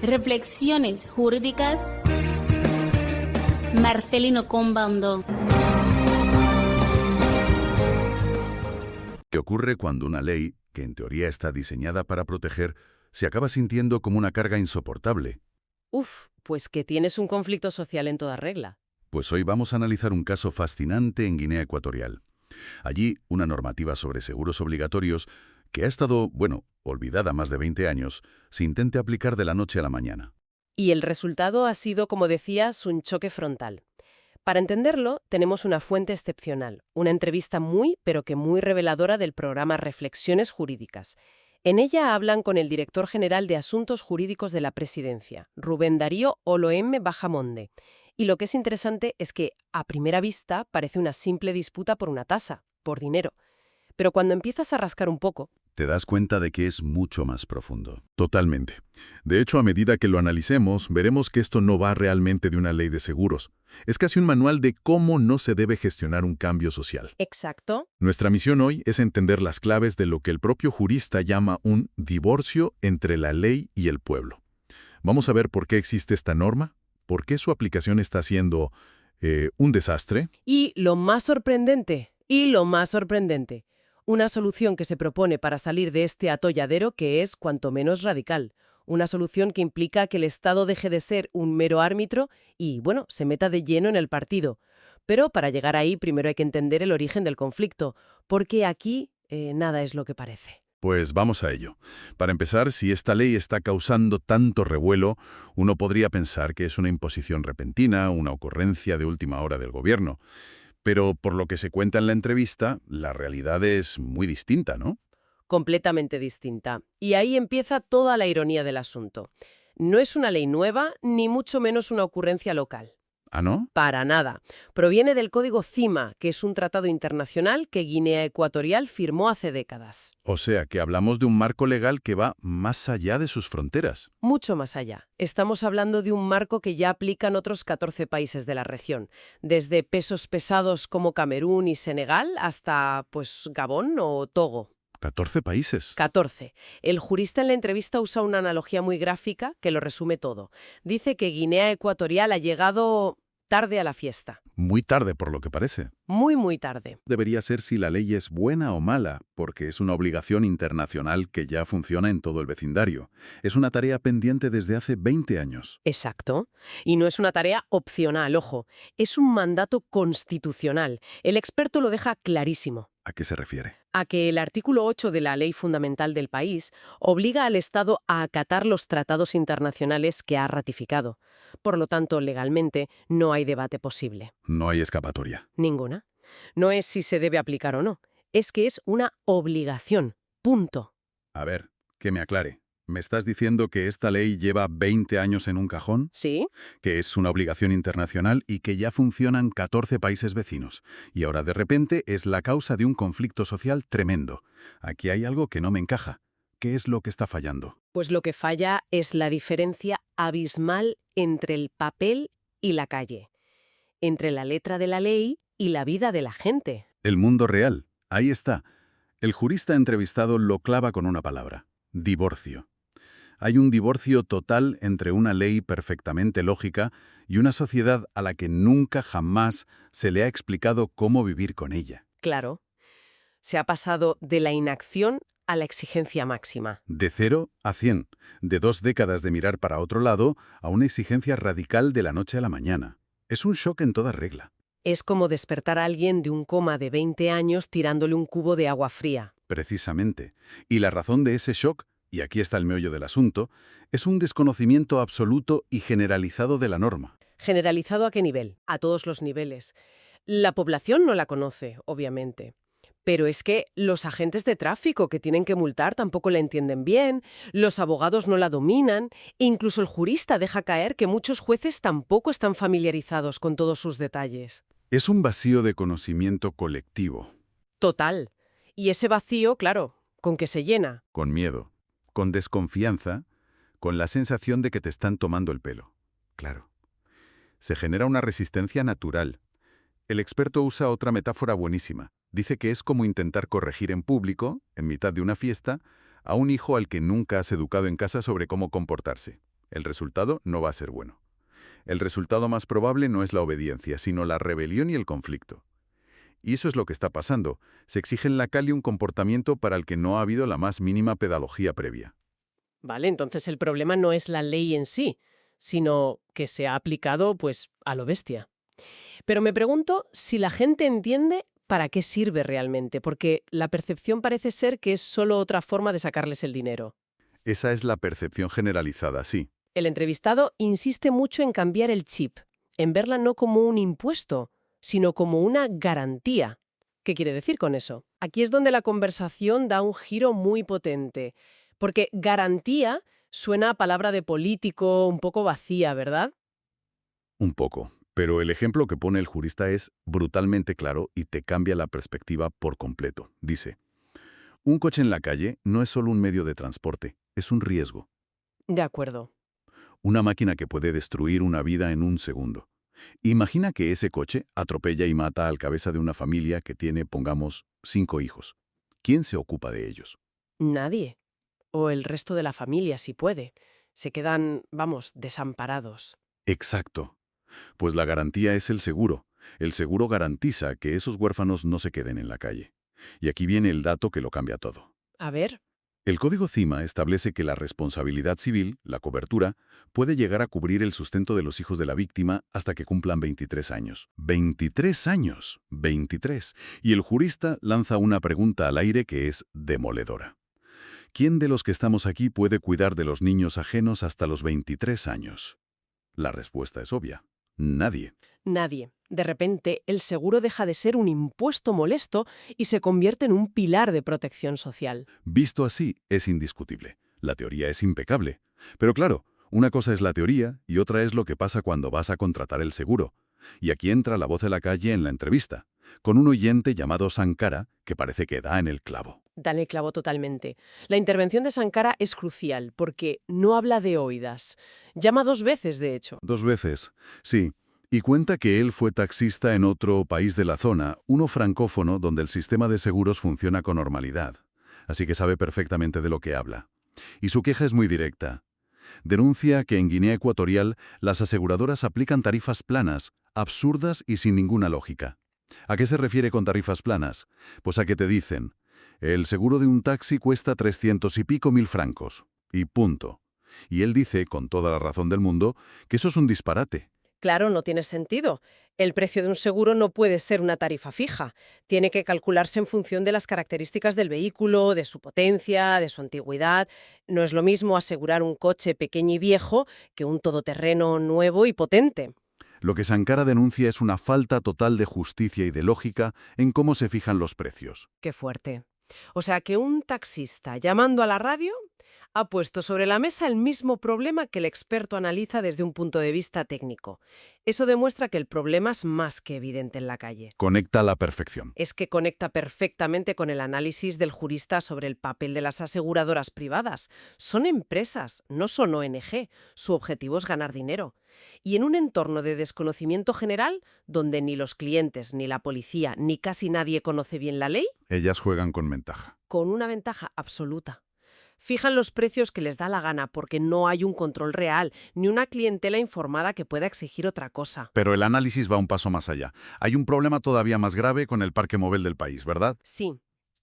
Reflexiones jurídicas. Marcelino Combando. ¿Qué ocurre cuando una ley, que en teoría está diseñada para proteger, se acaba sintiendo como una carga insoportable? Pues que tienes un conflicto social en toda regla. Pues hoy vamos a analizar un caso fascinante en Guinea Ecuatorial. Allí, una normativa sobre seguros obligatorios que ha estado, olvidada más de 20 años, se intente aplicar de la noche a la mañana. Y el resultado ha sido, como decías, un choque frontal. Para entenderlo, tenemos una fuente excepcional, una entrevista pero que muy reveladora del programa Reflexiones Jurídicas. En ella hablan con el director general de Asuntos Jurídicos de la Presidencia, Rubén Darío Oloemme Bajamonde. Y lo que es interesante es que, a primera vista, parece una simple disputa por una tasa, por dinero. Pero cuando empiezas a rascar un poco, te das cuenta de que es mucho más profundo. Totalmente. De hecho, a medida que lo analicemos, veremos que esto no va realmente de una ley de seguros. Es casi un manual de cómo no se debe gestionar un cambio social. Exacto. Nuestra misión hoy es entender las claves de lo que el propio jurista llama un divorcio entre la ley y el pueblo. Vamos a ver por qué existe esta norma, por qué su aplicación está siendo un desastre. Y lo más sorprendente, una solución que se propone para salir de este atolladero que es cuanto menos radical. Una solución que implica que el Estado deje de ser un mero árbitro y, se meta de lleno en el partido. Pero para llegar ahí primero hay que entender el origen del conflicto, porque aquí nada es lo que parece. Pues vamos a ello. Para empezar, si esta ley está causando tanto revuelo, uno podría pensar que es una imposición repentina, una ocurrencia de última hora del gobierno. Pero por lo que se cuenta en la entrevista, la realidad es muy distinta, ¿no? Completamente distinta. Y ahí empieza toda la ironía del asunto. No es una ley nueva, ni mucho menos una ocurrencia local. ¿Ah, no? Para nada. Proviene del Código CIMA, que es un tratado internacional que Guinea Ecuatorial firmó hace décadas. O sea, que hablamos de un marco legal que va más allá de sus fronteras. Mucho más allá. Estamos hablando de un marco que ya aplican otros 14 países de la región, desde pesos pesados como Camerún y Senegal hasta, Gabón o Togo. 14 países. 14. El jurista en la entrevista usa una analogía muy gráfica que lo resume todo. Dice que Guinea Ecuatorial ha llegado tarde a la fiesta. Muy tarde, por lo que parece. Muy tarde. Debería ser si la ley es buena o mala, porque es una obligación internacional que ya funciona en todo el vecindario. Es una tarea pendiente desde hace 20 años. Exacto. Y no es una tarea opcional, ojo. Es un mandato constitucional. El experto lo deja clarísimo. ¿A qué se refiere? A que el artículo 8 de la Ley Fundamental del país obliga al Estado a acatar los tratados internacionales que ha ratificado. Por lo tanto, legalmente, no hay debate posible. No hay escapatoria. Ninguna. No es si se debe aplicar o no. Es que es una obligación. Punto. A ver, que me aclare. ¿Me estás diciendo que esta ley lleva 20 años en un cajón? ¿Sí? Que es una obligación internacional y que ya funcionan 14 países vecinos. Y ahora de repente es la causa de un conflicto social tremendo. Aquí hay algo que no me encaja. ¿Qué es lo que está fallando? Pues lo que falla es la diferencia abismal entre el papel y la calle. Entre la letra de la ley y la vida de la gente. El mundo real. Ahí está. El jurista entrevistado lo clava con una palabra. Divorcio. Hay un divorcio total entre una ley perfectamente lógica y una sociedad a la que nunca jamás se le ha explicado cómo vivir con ella. Claro. Se ha pasado de la inacción a la exigencia máxima. De 0 a 100, de 2 décadas de mirar para otro lado a una exigencia radical de la noche a la mañana. Es un shock en toda regla. Es como despertar a alguien de un coma de 20 años tirándole un cubo de agua fría. Precisamente. Y la razón de ese shock, y aquí está el meollo del asunto, es un desconocimiento absoluto y generalizado de la norma. ¿Generalizado a qué nivel? A todos los niveles. La población no la conoce, obviamente. Pero es que los agentes de tráfico que tienen que multar tampoco la entienden bien, los abogados no la dominan, incluso el jurista deja caer que muchos jueces tampoco están familiarizados con todos sus detalles. Es un vacío de conocimiento colectivo. Total. Y ese vacío, claro, ¿con qué se llena? Con miedo, con desconfianza, con la sensación de que te están tomando el pelo. Claro. Se genera una resistencia natural. El experto usa otra metáfora buenísima. Dice que es como intentar corregir en público, en mitad de una fiesta, a un hijo al que nunca has educado en casa sobre cómo comportarse. el resultado no va a ser bueno. El resultado más probable no es la obediencia, sino la rebelión y el conflicto. Y eso es lo que está pasando. Se exige en la calle un comportamiento para el que no ha habido la más mínima pedagogía previa. Vale, entonces el problema no es la ley en sí, sino que se ha aplicado, pues, a lo bestia. Pero me pregunto si la gente entiende para qué sirve realmente, porque la percepción parece ser que es solo otra forma de sacarles el dinero. Esa es la percepción generalizada, sí. El entrevistado insiste mucho en cambiar el chip, en verla no como un impuesto, sino como una garantía. ¿Qué quiere decir con eso? Aquí es donde la conversación da un giro muy potente, porque garantía suena a palabra de político un poco vacía, ¿verdad? Un poco. Pero el ejemplo que pone el jurista es brutalmente claro y te cambia la perspectiva por completo. Dice, un coche en la calle no es solo un medio de transporte, es un riesgo. De acuerdo. Una máquina que puede destruir una vida en un segundo. Imagina que ese coche atropella y mata al cabeza de una familia que tiene, pongamos, 5 hijos. ¿Quién se ocupa de ellos? Nadie. O el resto de la familia, si puede. Se quedan, vamos, desamparados. Exacto. Pues la garantía es el seguro. El seguro garantiza que esos huérfanos no se queden en la calle. Y aquí viene el dato que lo cambia todo. A ver, El Código CIMA establece que la responsabilidad civil, la cobertura, puede llegar a cubrir el sustento de los hijos de la víctima hasta que cumplan 23 años. ¡23 años! 23. Y el jurista lanza una pregunta al aire que es demoledora. ¿Quién de los que estamos aquí puede cuidar de los niños ajenos hasta los 23 años? La respuesta es obvia. Nadie. nadie. De repente, el seguro deja de ser un impuesto molesto y se convierte en un pilar de protección social. Visto así, es indiscutible. La teoría es impecable. Pero claro, una cosa es la teoría y otra es lo que pasa cuando vas a contratar el seguro. Y aquí entra la voz de la calle en la entrevista, con un oyente llamado Sankara que parece que da en el clavo. Dan el clavo totalmente. La intervención de Sankara es crucial porque no habla de oídas. Llama 2 veces, de hecho. 2 veces, sí. Y cuenta que él fue taxista en otro país de la zona, uno francófono donde el sistema de seguros funciona con normalidad. Así que sabe perfectamente de lo que habla. Y su queja es muy directa. Denuncia que en Guinea Ecuatorial las aseguradoras aplican tarifas planas, absurdas y sin ninguna lógica. ¿A qué se refiere con tarifas planas? Pues a que te dicen, el seguro de un taxi cuesta 300 y pico mil francos. Y punto. Y él dice, con toda la razón del mundo, que eso es un disparate. Claro, no tiene sentido. El precio de un seguro no puede ser una tarifa fija. Tiene que calcularse en función de las características del vehículo, de su potencia, de su antigüedad. No es lo mismo asegurar un coche pequeño y viejo que un todoterreno nuevo y potente. Lo que Sankara denuncia es una falta total de justicia y de lógica en cómo se fijan los precios. Qué fuerte. O sea que un taxista llamando a la radio ha puesto sobre la mesa el mismo problema que el experto analiza desde un punto de vista técnico. Eso demuestra que el problema es más que evidente en la calle. Conecta a la perfección. Es que conecta perfectamente con el análisis del jurista sobre el papel de las aseguradoras privadas. Son empresas, no son ONG. Su objetivo es ganar dinero. Y en un entorno de desconocimiento general, donde ni los clientes, ni la policía, ni casi nadie conoce bien la ley, Ellas juegan con ventaja. con una ventaja absoluta. Fijan los precios que les da la gana porque no hay un control real, ni una clientela informada que pueda exigir otra cosa. Pero el análisis va un paso más allá. Hay un problema todavía más grave con el parque móvil del país, ¿verdad? Sí,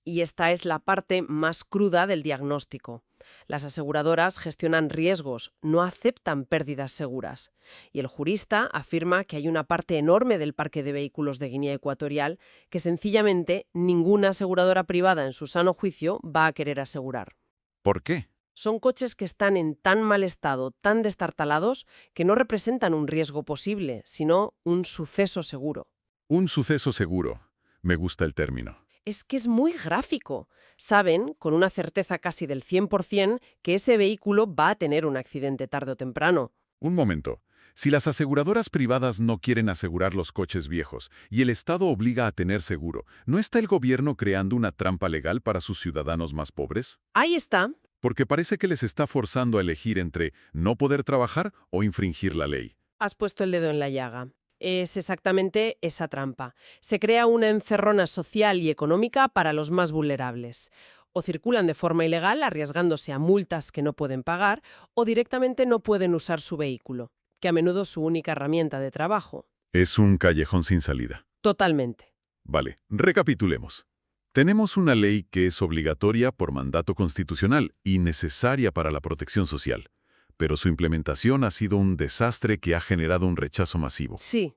y esta es la parte más cruda del diagnóstico. Las aseguradoras gestionan riesgos, no aceptan pérdidas seguras. Y el jurista afirma que hay una parte enorme del parque de vehículos de Guinea Ecuatorial que sencillamente ninguna aseguradora privada en su sano juicio va a querer asegurar. ¿Por qué? Son coches que están en tan mal estado, tan destartalados, que no representan un riesgo posible, sino un suceso seguro. Un suceso seguro. Me gusta el término. Es que es muy gráfico. Saben, con una certeza casi del 100%, que ese vehículo va a tener un accidente tarde o temprano. Un momento. Si las aseguradoras privadas no quieren asegurar los coches viejos y el Estado obliga a tener seguro, ¿no está el gobierno creando una trampa legal para sus ciudadanos más pobres? Ahí está. Porque parece que les está forzando a elegir entre no poder trabajar o infringir la ley. Has puesto el dedo en la llaga. Es exactamente esa trampa. Se crea una encerrona social y económica para los más vulnerables. O circulan de forma ilegal arriesgándose a multas que no pueden pagar o directamente no pueden usar su vehículo, que a menudo es su única herramienta de trabajo. Es un callejón sin salida. Totalmente. Vale, recapitulemos. Tenemos una ley que es obligatoria por mandato constitucional y necesaria para la protección social, pero su implementación ha sido un desastre que ha generado un rechazo masivo. Sí.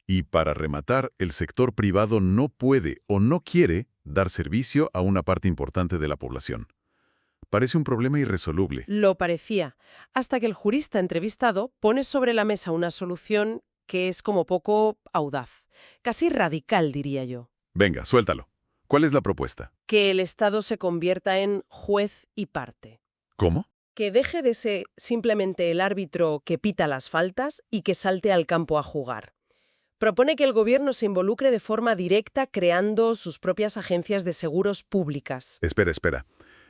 Y para rematar, el sector privado no puede o no quiere dar servicio a una parte importante de la población. Parece un problema irresoluble. Lo parecía, hasta que el jurista entrevistado pone sobre la mesa una solución que es como poco audaz, casi radical, diría yo. Venga, suéltalo. ¿Cuál es la propuesta? Que el Estado se convierta en juez y parte. ¿Cómo? Que deje de ser simplemente el árbitro que pita las faltas y que salte al campo a jugar. Propone que el gobierno se involucre de forma directa creando sus propias agencias de seguros públicas. Espera.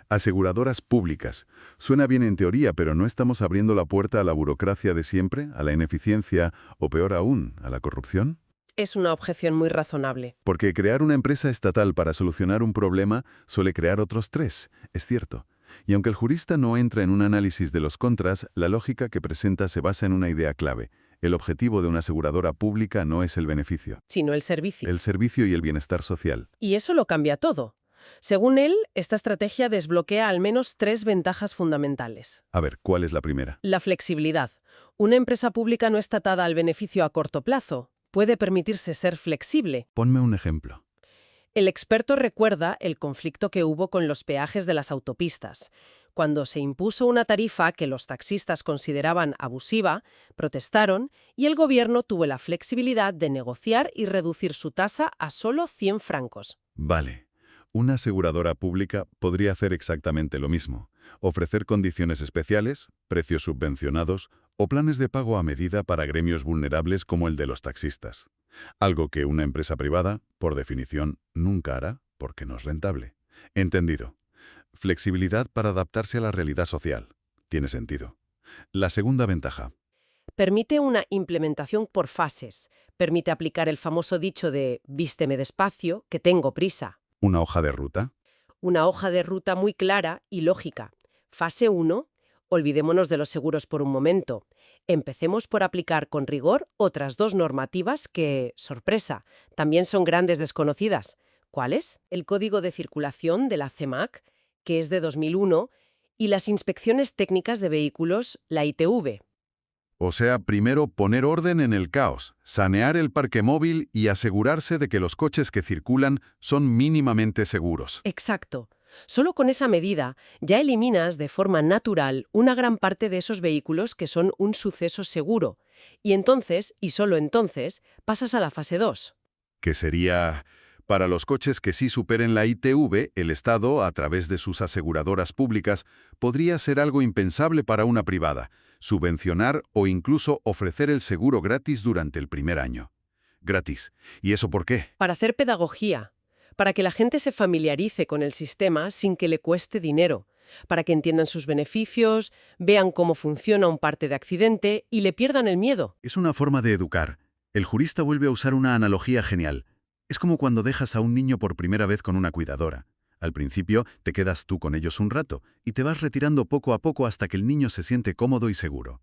Aseguradoras públicas. Suena bien en teoría, pero ¿no estamos abriendo la puerta a la burocracia de siempre, a la ineficiencia o, peor aún, a la corrupción? Es una objeción muy razonable. Porque crear una empresa estatal para solucionar un problema suele crear otros 3, es cierto. Y aunque el jurista no entra en un análisis de los contras, la lógica que presenta se basa en una idea clave. El objetivo de una aseguradora pública no es el beneficio, Sino el servicio. el servicio y el bienestar social. Y eso lo cambia todo. Según él, esta estrategia desbloquea al menos 3 ventajas fundamentales. A ver, ¿cuál es la primera? La flexibilidad. Una empresa pública no está atada al beneficio a corto plazo. Puede permitirse ser flexible. Ponme un ejemplo. El experto recuerda el conflicto que hubo con los peajes de las autopistas. Cuando se impuso una tarifa que los taxistas consideraban abusiva, protestaron y el gobierno tuvo la flexibilidad de negociar y reducir su tasa a solo 100 francos. Vale. Una aseguradora pública podría hacer exactamente lo mismo. Ofrecer condiciones especiales, precios subvencionados o planes de pago a medida para gremios vulnerables como el de los taxistas. Algo que una empresa privada, por definición, nunca hará porque no es rentable. Entendido. Flexibilidad para adaptarse a la realidad social. Tiene sentido. La segunda ventaja. Permite una implementación por fases. Permite aplicar el famoso dicho de «vísteme despacio, que tengo prisa». Una hoja de ruta. Una hoja de ruta muy clara y lógica. Fase 1. Olvidémonos de los seguros por un momento. Empecemos por aplicar con rigor otras 2 normativas que, sorpresa, también son grandes desconocidas. ¿Cuáles? El Código de Circulación de la CEMAC, que es de 2001, y las inspecciones técnicas de vehículos, la ITV. O sea, primero poner orden en el caos, sanear el parque móvil y asegurarse de que los coches que circulan son mínimamente seguros. Exacto. Solo con esa medida ya eliminas de forma natural una gran parte de esos vehículos que son un suceso seguro. Y entonces, y solo entonces, pasas a la fase 2. Que sería, para los coches que sí superen la ITV, el Estado, a través de sus aseguradoras públicas, podría hacer algo impensable para una privada, subvencionar o incluso ofrecer el seguro gratis durante el primer año. Gratis. ¿Y eso por qué? Para hacer pedagogía, para que la gente se familiarice con el sistema sin que le cueste dinero, para que entiendan sus beneficios, vean cómo funciona un parte de accidente y le pierdan el miedo. Es una forma de educar. El jurista vuelve a usar una analogía genial. Es como cuando dejas a un niño por primera vez con una cuidadora. Al principio te quedas tú con ellos un rato y te vas retirando poco a poco hasta que el niño se siente cómodo y seguro.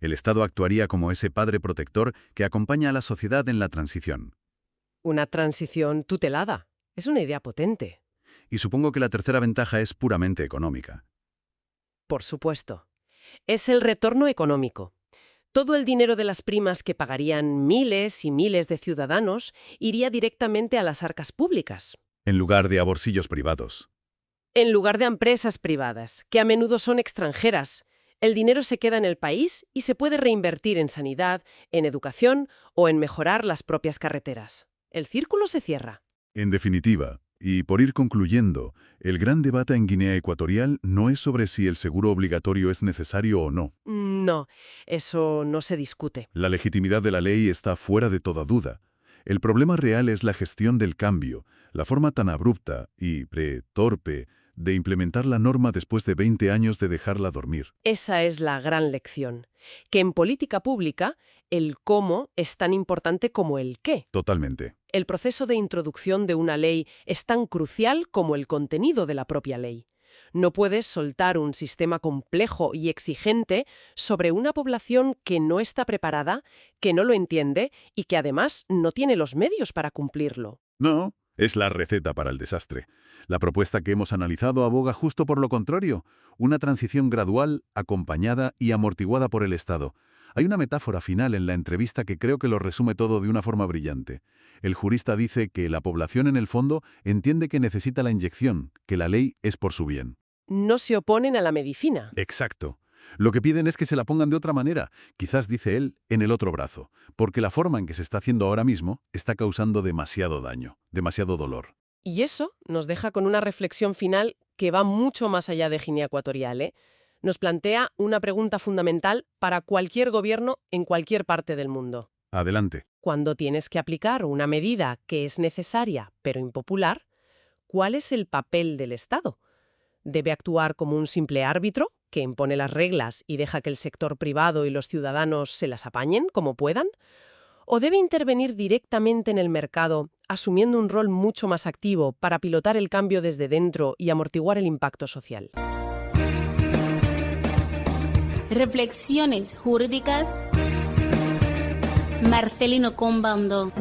El Estado actuaría como ese padre protector que acompaña a la sociedad en la transición. Una transición tutelada. Es una idea potente. Y supongo que la tercera ventaja es puramente económica. Por supuesto. Es el retorno económico. Todo el dinero de las primas que pagarían miles y miles de ciudadanos iría directamente a las arcas públicas, En lugar de a bolsillos privados. en lugar de a empresas privadas, que a menudo son extranjeras. El dinero se queda en el país y se puede reinvertir en sanidad, en educación o en mejorar las propias carreteras. El círculo se cierra. En definitiva, y por ir concluyendo, el gran debate en Guinea Ecuatorial no es sobre si el seguro obligatorio es necesario o no. No, eso no se discute. La legitimidad de la ley está fuera de toda duda. El problema real es la gestión del cambio, la forma tan abrupta y torpe de implementar la norma después de 20 años de dejarla dormir. Esa es la gran lección, que en política pública el cómo es tan importante como el qué. Totalmente. el proceso de introducción de una ley es tan crucial como el contenido de la propia ley. No puedes soltar un sistema complejo y exigente sobre una población que no está preparada, que no lo entiende y que además no tiene los medios para cumplirlo. No, es la receta para el desastre. La propuesta que hemos analizado aboga justo por lo contrario, una transición gradual, acompañada y amortiguada por el Estado. Hay una metáfora final en la entrevista que creo que lo resume todo de una forma brillante. El jurista dice que la población en el fondo entiende que necesita la inyección, que la ley es por su bien. No se oponen a la medicina. Exacto. Lo que piden es que se la pongan de otra manera, quizás, dice él, en el otro brazo, porque la forma en que se está haciendo ahora mismo está causando demasiado daño, demasiado dolor. Y eso nos deja con una reflexión final que va mucho más allá de Guinea Ecuatorial, ¿eh? Nos plantea una pregunta fundamental para cualquier gobierno en cualquier parte del mundo. Adelante. Cuando tienes que aplicar una medida que es necesaria pero impopular, ¿cuál es el papel del Estado? ¿Debe actuar como un simple árbitro que impone las reglas y deja que el sector privado y los ciudadanos se las apañen como puedan? ¿O debe intervenir directamente en el mercado, asumiendo un rol mucho más activo para pilotar el cambio desde dentro y amortiguar el impacto social? Reflexiones jurídicas. Marcelino Combando.